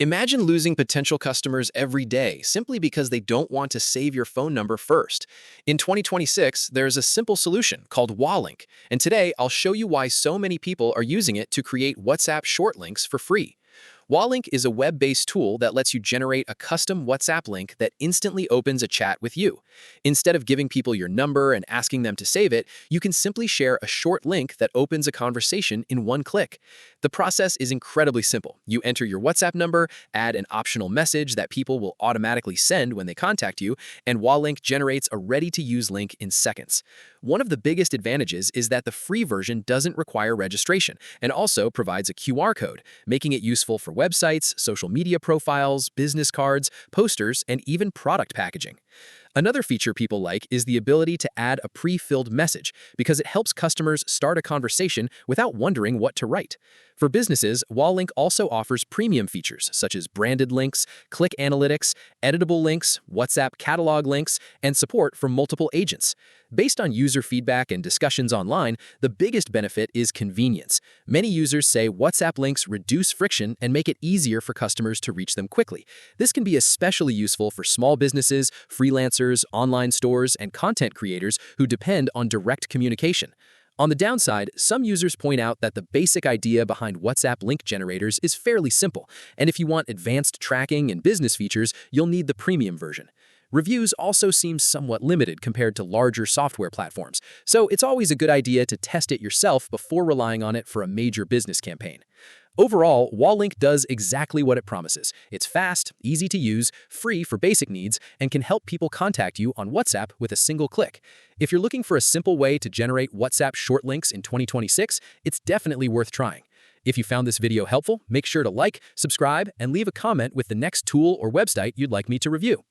Imagine losing potential customers every day simply because they don't want to save your phone number first. In 2026, there's a simple solution called Walink, and today I'll show you why so many people are using it to create WhatsApp short links for free. Walink is a web-based tool that lets you generate a custom WhatsApp link that instantly opens a chat with you. Instead of giving people your number and asking them to save it, you can simply share a short link that opens a conversation in one click. The process is incredibly simple. You enter your WhatsApp number, add an optional message that people will automatically send when they contact you, and Walink generates a ready-to-use link in seconds. One of the biggest advantages is that the free version doesn't require registration and also provides a QR code, making it useful for websites, social media profiles, business cards, posters, and even product packaging. Another feature people like is the ability to add a pre-filled message because it helps customers start a conversation without wondering what to write. For businesses, Walink also offers premium features such as branded links, click analytics, editable links, WhatsApp catalog links, and support for multiple agents. Based on user feedback and discussions online, the biggest benefit is convenience. Many users say WhatsApp links reduce friction and make it easier for customers to reach them quickly. This can be especially useful for small businesses, freelancers, online stores, and content creators who depend on direct communication. On the downside, some users point out that the basic idea behind WhatsApp link generators is fairly simple, and if you want advanced tracking and business features, you'll need the premium version. Reviews also seem somewhat limited compared to larger software platforms, so it's always a good idea to test it yourself before relying on it for a major business campaign. Overall, Walink does exactly what it promises. It's fast, easy to use, free for basic needs, and can help people contact you on WhatsApp with a single click. If you're looking for a simple way to generate WhatsApp short links in 2026, it's definitely worth trying. If you found this video helpful, make sure to like, subscribe, and leave a comment with the next tool or website you'd like me to review.